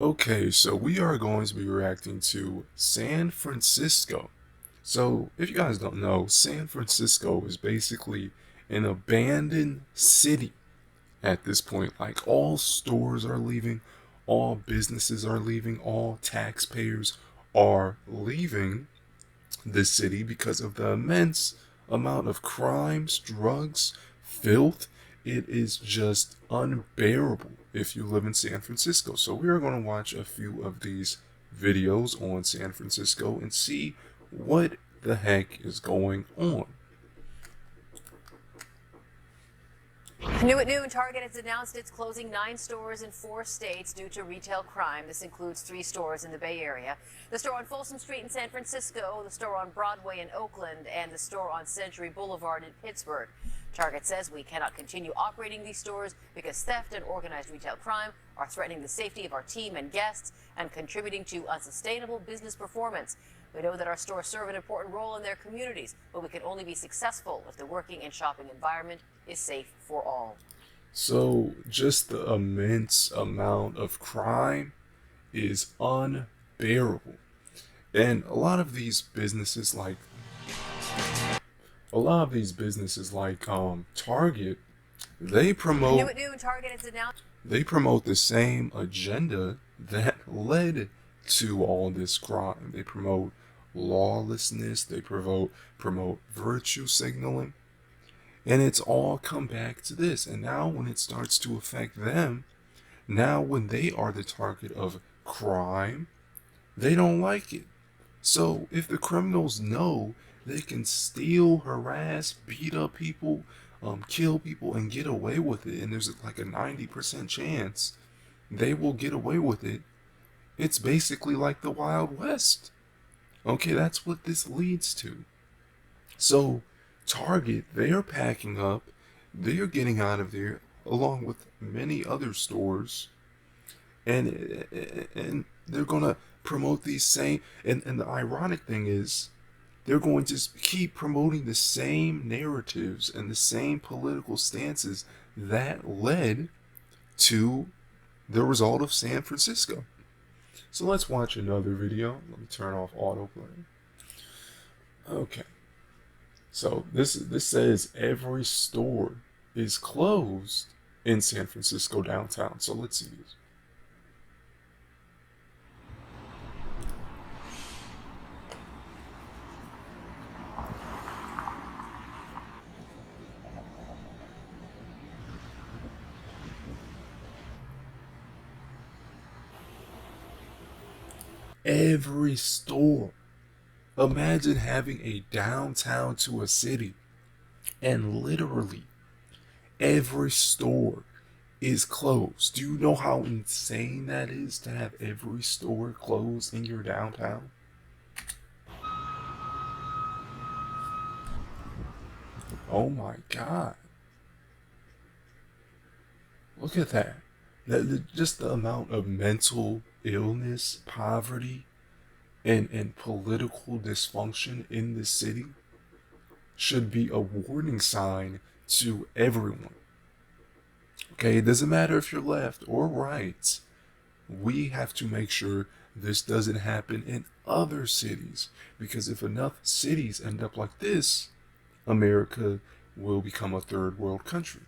Okay, so we are going to be reacting to San Francisco. So, if you guys don't know, San Francisco is basically an abandoned city at this point. Like, all stores are leaving, all businesses are leaving, all taxpayers are leaving the city because of the immense amount of crimes, drugs, filth. It is just unbearable if you live in San Francisco. So we are going to watch a few of these videos on San Francisco and see what the heck is going on. New at noon, Target has announced it's closing 9 stores in 4 states due to retail crime. This includes 3 stores in the Bay Area, the store on Folsom Street in San Francisco, the store on Broadway in Oakland, and the store on Century Boulevard in Pittsburgh. Target says we cannot continue operating these stores because theft and organized retail crime are threatening the safety of our team and guests and contributing to unsustainable business performance. We know that our stores serve an important role in their communities, but we can only be successful if the working and shopping environment is safe for all. So, just the immense amount of crime is unbearable. And a lot of these businesses like Target, they promote New at noon, Target has announced they promote the same agenda that led to all this crime. They promote lawlessness, they promote virtue signaling, and it's all come back to this. And now when it starts to affect them, now when they are the target of crime, they don't like it. So if the criminals know they can steal, harass, beat up people, kill people, and get away with it, and there's like a 90% chance they will get away with it, it's basically like the Wild West. Okay, that's what this leads to. So Target, they're packing up, they're getting out of there along with many other stores, and they're gonna promote these same, and the ironic thing is they're going to keep promoting the same narratives and the same political stances that led to the result of San Francisco. So let's watch another video. Let me turn off autoplay. Okay. So this says every store is closed in San Francisco downtown. So let's see this. Every store. Imagine having a downtown to a city and literally every store is closed. Do you know how insane that is to have every store closed in your downtown? Oh my God. Look at that. Just the amount of mental illness, poverty, and political dysfunction in this city should be a warning sign to everyone. Okay, it doesn't matter if you're left or right. We have to make sure this doesn't happen in other cities, because if enough cities end up like this, America will become a third world country.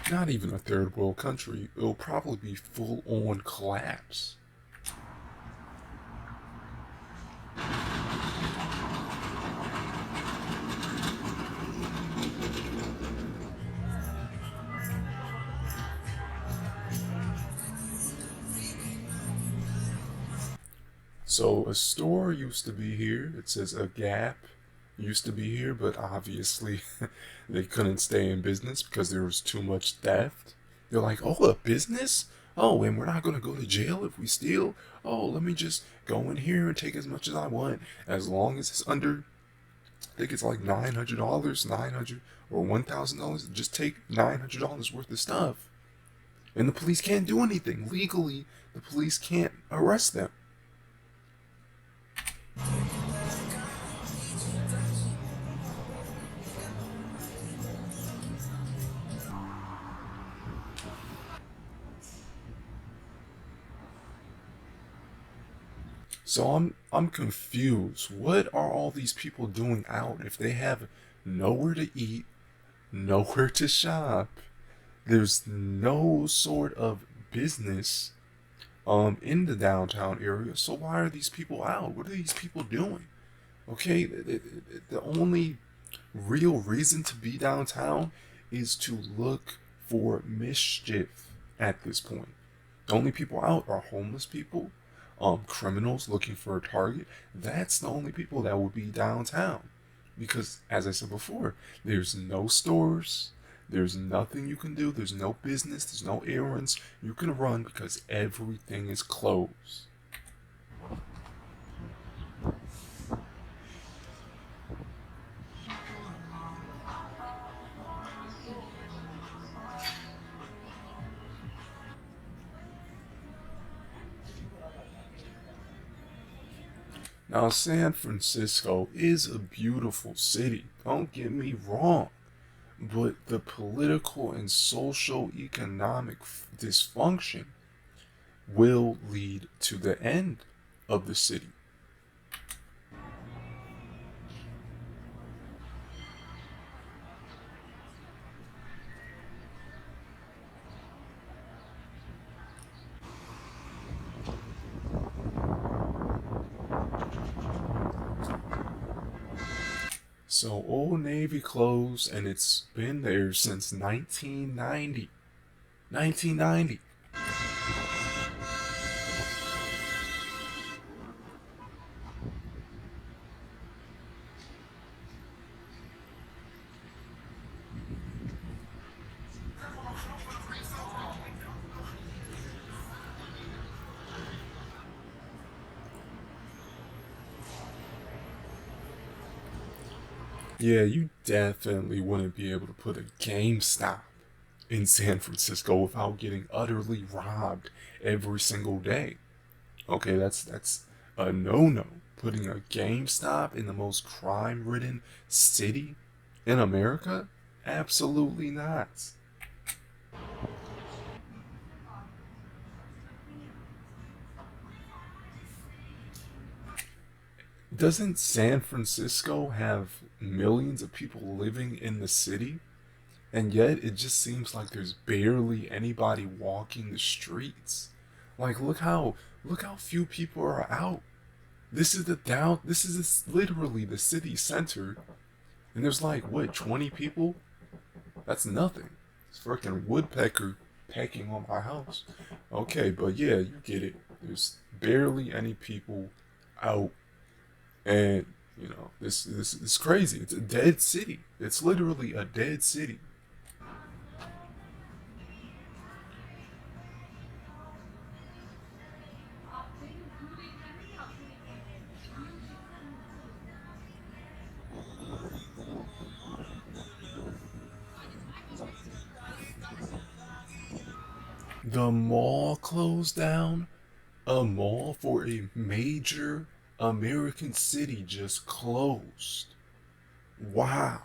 Not even a third world country, it'll probably be full on collapse. So a store used to be here. It says a Gap used to be here, but obviously they couldn't stay in business because there was too much theft. They're like, oh, a business? Oh, and we're not going to go to jail if we steal? Oh, let me just go in here and take as much as I want. As long as it's under, I think it's like $900, 900 or $1,000. Just take $900 worth of stuff. And the police can't do anything. Legally, the police can't arrest them. So I'm confused. What are all these people doing out if they have nowhere to eat, nowhere to shop? There's no sort of business in the downtown area. So why are these people out? What are these people doing? Okay, the only real reason to be downtown is to look for mischief at this point. The only people out are homeless people, criminals looking for a target. That's the only people that would be downtown. Because, as I said before, there's no stores, there's nothing you can do, there's no business, there's no errands you can run because everything is closed. Now, San Francisco is a beautiful city, don't get me wrong, but the political and social economic dysfunction will lead to the end of the city. So, Old Navy closed and it's been there since 1990. 1990. Yeah, you definitely wouldn't be able to put a GameStop in San Francisco without getting utterly robbed every single day. Okay, that's a no-no. Putting a GameStop in the most crime-ridden city in America? Absolutely not. Doesn't San Francisco have millions of people living in the city? And yet it just seems like there's barely anybody walking the streets. Like look how few people are out. This is literally the city center and there's like what 20 people? That's nothing. It's freaking woodpecker pecking on my house. Okay, but yeah, you get it. There's barely any people out and this is crazy. It's a dead city. It's literally a dead city. The mall closed down. A mall for a major American city just closed. Wow.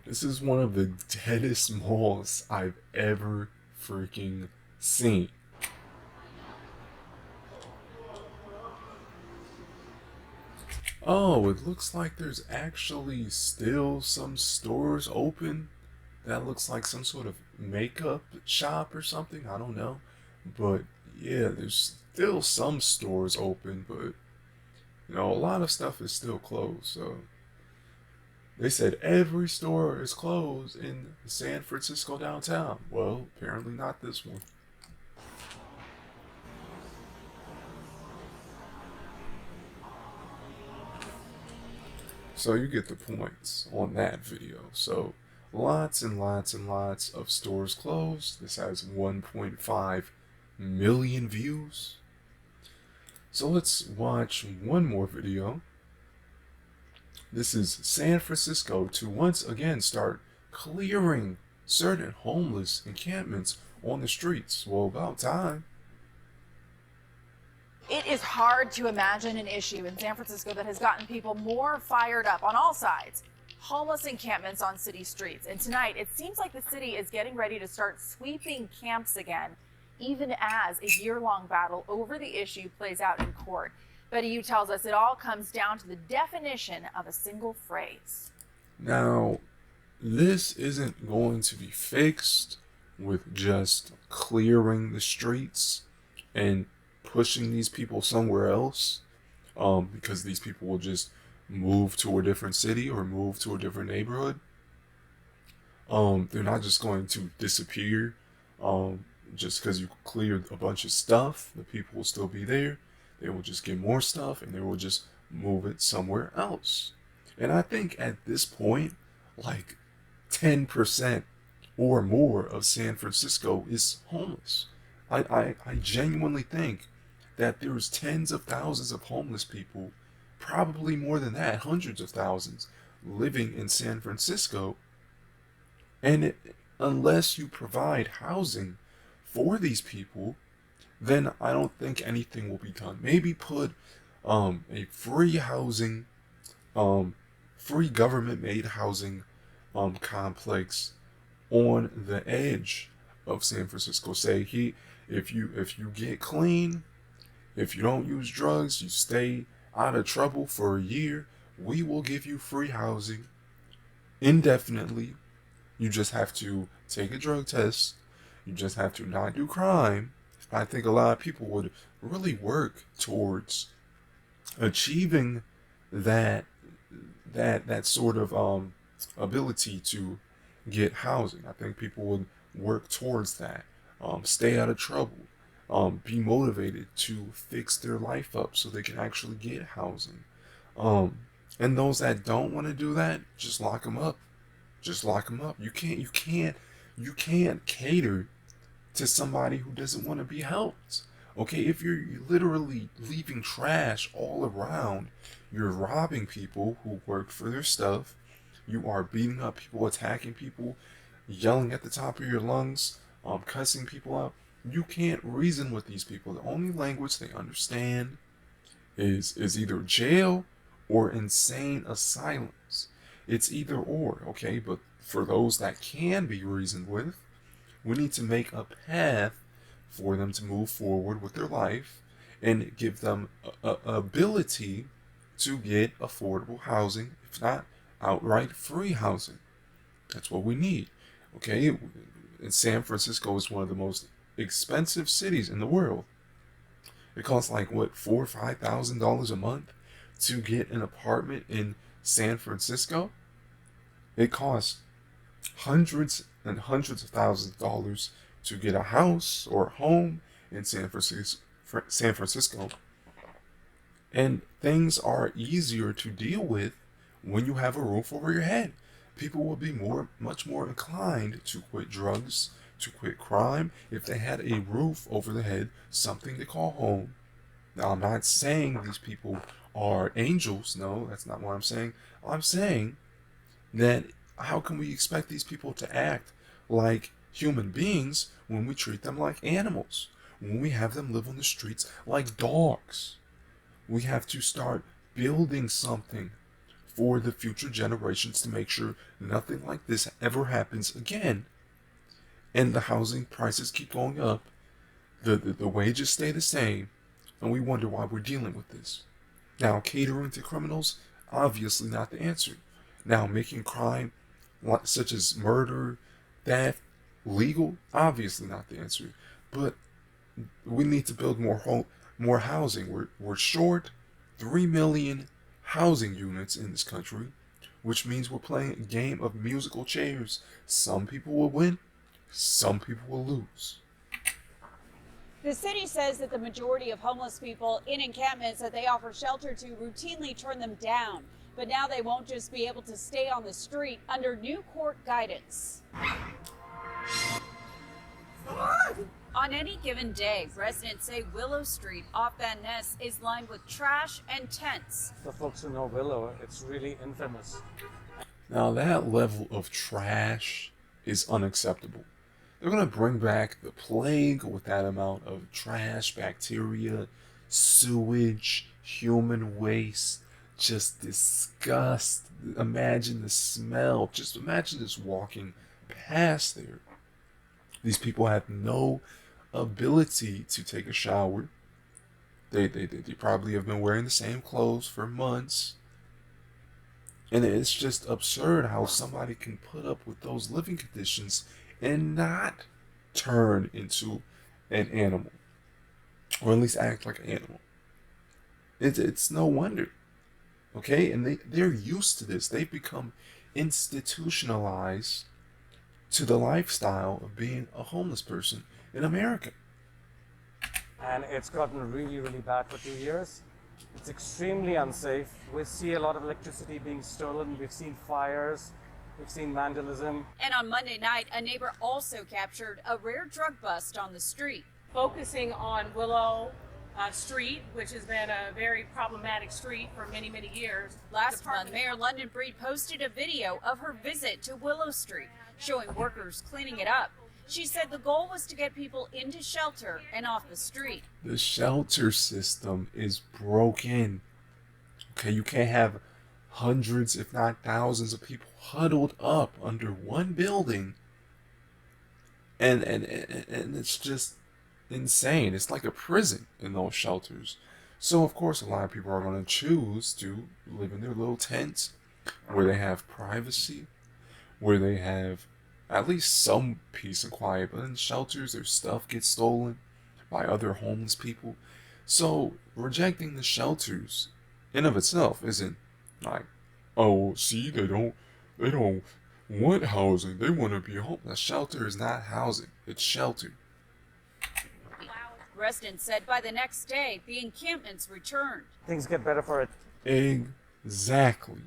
This is one of the deadest malls I've ever freaking seen. Oh, it looks like there's actually still some stores open. That looks like some sort of makeup shop or something. I don't know. But yeah, there's still some stores open, but a lot of stuff is still closed. So they said every store is closed in San Francisco downtown. Well, apparently not this one. So you get the points on that video. So lots and lots and lots of stores closed. This has 1.5 million views. So let's watch one more video. This is San Francisco to once again start clearing certain homeless encampments on the streets. Well, about time. It is hard to imagine an issue in San Francisco that has gotten people more fired up on all sides. Homeless encampments on city streets. And tonight, it seems like the city is getting ready to start sweeping camps again, even as a year-long battle over the issue plays out in court. Betty Yu tells us it all comes down to the definition of a single phrase. Now, this isn't going to be fixed with just clearing the streets and pushing these people somewhere else, because these people will just move to a different city or move to a different neighborhood. They're not just going to disappear just because you cleared a bunch of stuff. The people will still be there. They will just get more stuff and they will just move it somewhere else. And I think at this point, like 10% or more of San Francisco is homeless. I genuinely think that there's tens of thousands of homeless people, probably more than that, hundreds of thousands, living in San Francisco. And unless you provide housing for these people, then I don't think anything will be done. Maybe put a free housing, free government-made housing complex on the edge of San Francisco. Say, if you get clean, if you don't use drugs, you stay out of trouble for a year, we will give you free housing indefinitely. You just have to take a drug test. You just have to not do crime. I think a lot of people would really work towards achieving that sort of ability to get housing. I think people would work towards that. Stay out of trouble. Be motivated to fix their life up so they can actually get housing. And those that don't want to do that, just lock them up. Just lock them up. You can't cater to somebody who doesn't want to be helped. Okay, if you're literally leaving trash all around, you're robbing people who work for their stuff, you are beating up people, attacking people, yelling at the top of your lungs, cussing people out. You can't reason with these people. The only language they understand is either jail or insane asylums. It's either or, okay? But for those that can be reasoned with, we need to make a path for them to move forward with their life and give them a ability to get affordable housing, if not outright free housing. That's what we need, okay? And San Francisco is one of the most expensive cities in the world. It costs like what, $4,000 or $5,000 a month to get an apartment in San Francisco. It costs hundreds and hundreds of thousands of dollars to get a house or a home in San Francisco. And things are easier to deal with when you have a roof over your head. People will be much more inclined to quit drugs, to quit crime, if they had a roof over their head, something to call home. Now, I'm not saying these people are angels. No, that's not what I'm saying. I'm saying that how can we expect these people to act like human beings when we treat them like animals? When we have them live on the streets like dogs? We have to start building something for the future generations to make sure nothing like this ever happens again. And the housing prices keep going up. The wages stay the same. And we wonder why we're dealing with this. Now, catering to criminals, obviously not the answer. Now, making crime such as murder, theft, legal, obviously not the answer. But we need to build more housing. We're short 3 million housing units in this country, which means we're playing a game of musical chairs. Some people will win, some people will lose. The city says that the majority of homeless people in encampments that they offer shelter to routinely turn them down. But now they won't just be able to stay on the street under new court guidance. On any given day, residents say Willow Street off Van Ness is lined with trash and tents. The folks who know Willow, it's really infamous. Now, that level of trash is unacceptable. They're going to bring back the plague with that amount of trash, bacteria, sewage, human waste, just disgust. Imagine the smell. Just imagine just walking past there. These people have no ability to take a shower. They probably have been wearing the same clothes for months. And it's just absurd how somebody can put up with those living conditions and not turn into an animal, or at least act like an animal. It's no wonder, okay? And they're used to this. They've become institutionalized to the lifestyle of being a homeless person in America. And it's gotten really, really bad for 2 years. It's extremely unsafe. We see a lot of electricity being stolen. We've seen fires. We've seen vandalism. And on Monday night, a neighbor also captured a rare drug bust on the street. Focusing on Willow Street, which has been a very problematic street for many, many years. Last month, Mayor London Breed posted a video of her visit to Willow Street, showing workers cleaning it up. She said the goal was to get people into shelter and off the street. The shelter system is broken. Okay, you can't have hundreds, if not thousands, of people huddled up under one building. And it's just insane. It's like a prison in those shelters. So of course a lot of people are going to choose to live in their little tents where they have privacy, where they have at least some peace and quiet. But in shelters, their stuff gets stolen by other homeless people. So rejecting the shelters in of itself isn't like, oh, see, they don't want housing. They want to be home. A shelter is not housing. It's shelter. Residents said by the next day, the encampments returned. Things get better for it. Exactly.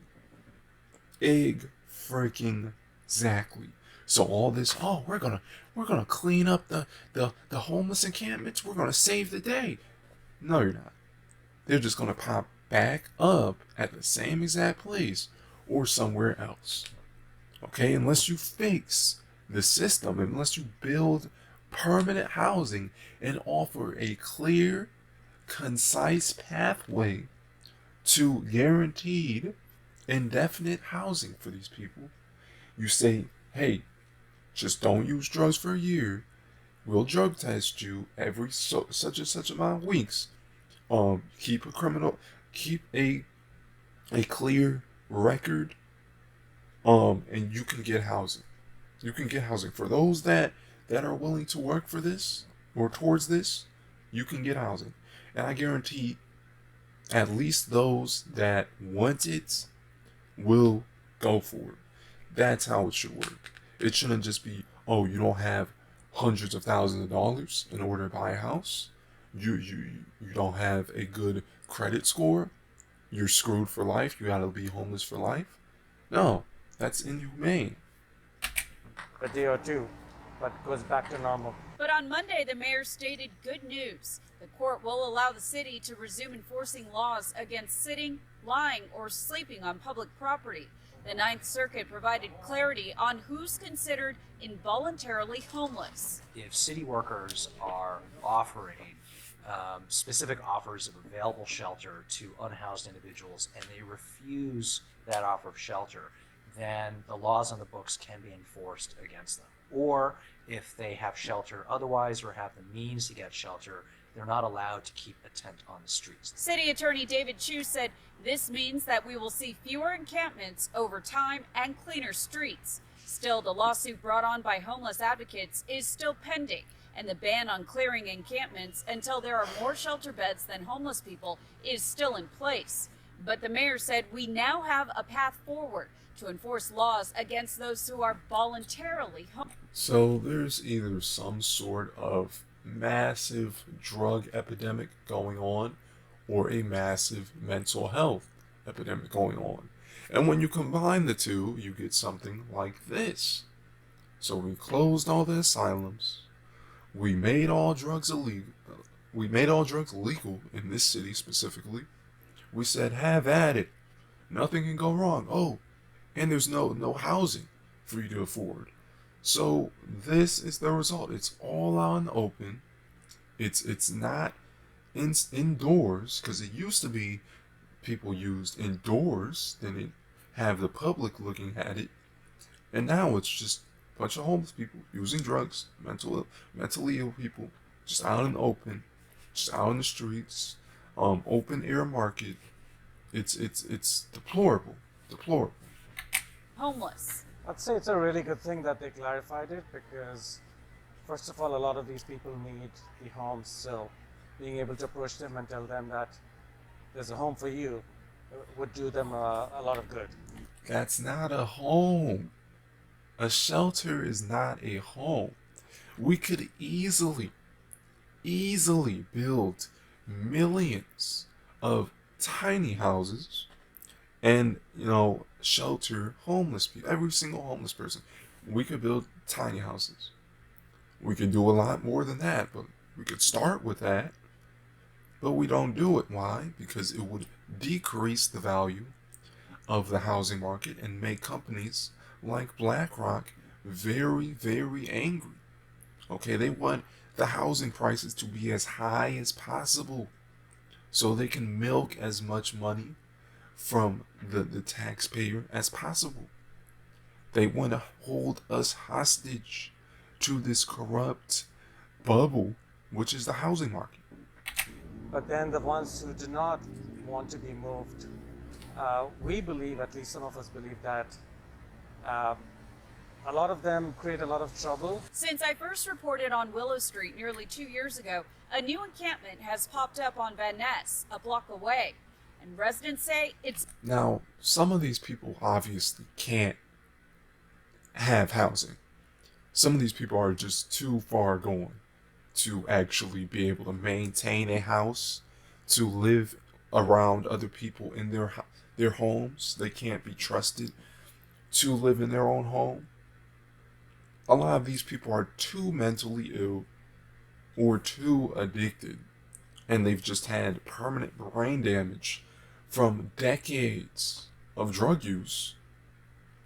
Freaking exactly. So all this, oh, we're gonna clean up the homeless encampments. We're gonna save the day. No, you're not. They're just gonna pop back up at the same exact place or somewhere else. Okay, unless you fix the system, unless you build permanent housing and offer a clear, concise pathway to guaranteed indefinite housing for these people. You say, hey, just don't use drugs for a year. We'll drug test you every such and such amount of weeks. Keep a clear record. And you can get housing. You can get housing for those that are willing to work for this or towards this. You can get housing, and I guarantee, at least those that want it will go for it. That's how it should work. It shouldn't just be, oh, you don't have hundreds of thousands of dollars in order to buy a house. You don't have a good credit score. You're screwed for life. You gotta be homeless for life. No, that's inhumane. A day or two, but it goes back to normal. But on Monday, the mayor stated good news. The court will allow the city to resume enforcing laws against sitting, lying, or sleeping on public property. The Ninth Circuit provided clarity on who's considered involuntarily homeless. If city workers are offering specific offers of available shelter to unhoused individuals and they refuse that offer of shelter, then the laws on the books can be enforced against them. Or if they have shelter otherwise or have the means to get shelter, they're not allowed to keep a tent on the streets. City Attorney David Chu said this means that we will see fewer encampments over time and cleaner streets. Still, the lawsuit brought on by homeless advocates is still pending, and the ban on clearing encampments until there are more shelter beds than homeless people is still in place. But the mayor said we now have a path forward to enforce laws against those who are voluntarily homeless. So there's either some sort of massive drug epidemic going on or a massive mental health epidemic going on. And when you combine the two, you get something like this. So we closed all the asylums. We made all drugs illegal. We made all drugs legal in this city specifically. We said, have at it. Nothing can go wrong. Oh, and there's no housing for you to afford. So this is the result. It's all out in the open. It's not indoors, because it used to be people used indoors, then it have the public looking at it, and now it's just a bunch of homeless people using drugs, mentally ill people, just out in the open, just out in the streets, open air market. It's deplorable. Homeless. I'd say it's a really good thing that they clarified it because, first of all, a lot of these people need the homes. So being able to approach them and tell them that there's a home for you would do them a lot of good. That's not a home. A shelter is not a home. We could easily build millions of tiny houses and, shelter homeless people. Every single homeless person. We could build tiny houses. We could do a lot more than that, but we could start with that. But we don't do it. Why? Because it would decrease the value of the housing market and make companies like BlackRock very, very angry. Okay, they want the housing prices to be as high as possible so they can milk as much money from the taxpayer as possible. They want to hold us hostage to this corrupt bubble, which is the housing market. But then the ones who do not want to be moved, we believe, at least some of us believe, that a lot of them create a lot of trouble. Since I first reported on Willow Street nearly 2 years ago, a new encampment has popped up on Van Ness, a block away. And residents say it's... Now, some of these people obviously can't have housing. Some of these people are just too far gone to actually be able to maintain a house, to live around other people in their homes. They can't be trusted to live in their own home. A lot of these people are too mentally ill or too addicted, and they've just had permanent brain damage from decades of drug use.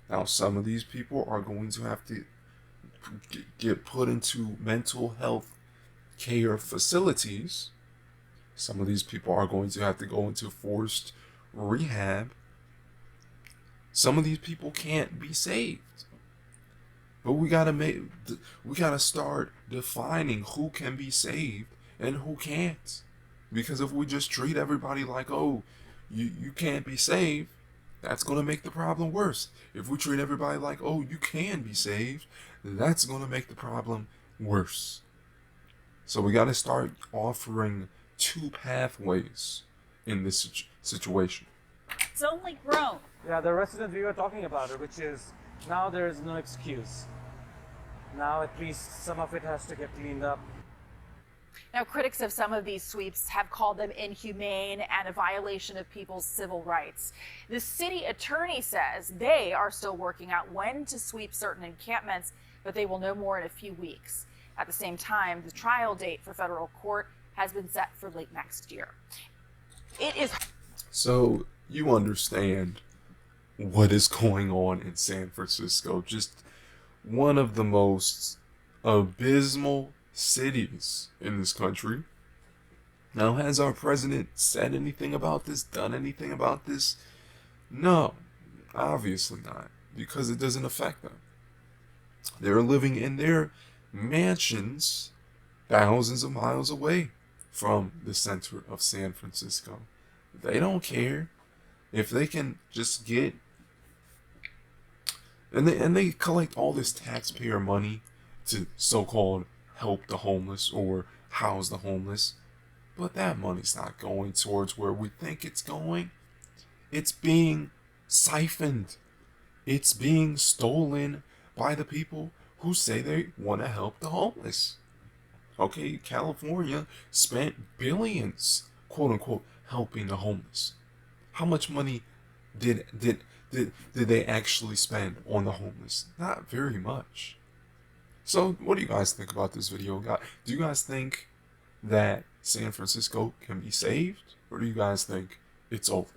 Now, some of these people are going to have to get put into mental health care facilities. Some of these people are going to have to go into forced rehab. Some of these people can't be saved. But we gotta start defining who can be saved and who can't. Because if we just treat everybody like, oh, you can't be saved, that's gonna make the problem worse. If we treat everybody like, oh, you can be saved, that's gonna make the problem worse. So we gotta start offering two pathways in this situation. It's only grown. Yeah, the resident we were talking about it, which is now there is no excuse. Now at least some of it has to get cleaned up. Now, critics of some of these sweeps have called them inhumane and a violation of people's civil rights. The city attorney says they are still working out when to sweep certain encampments, but they will know more in a few weeks. At the same time, the trial date for federal court has been set for late next year. It is... So you understand what is going on in San Francisco. Just one of the most abysmal cities in this country. Now, has our president said anything about this, done anything about this? No, obviously not, because it doesn't affect them. They're living in their mansions thousands of miles away from the center of San Francisco. They don't care if they can just get... And they collect all this taxpayer money to so-called help the homeless or house the homeless. But that money's not going towards where we think it's going. It's being siphoned. It's being stolen by the people who say they want to help the homeless. Okay, California spent billions, quote unquote, helping the homeless. How much money did they actually spend on the homeless? Not very much. So what do you guys think about this video? Do you guys think that San Francisco can be saved? Or do you guys think it's over?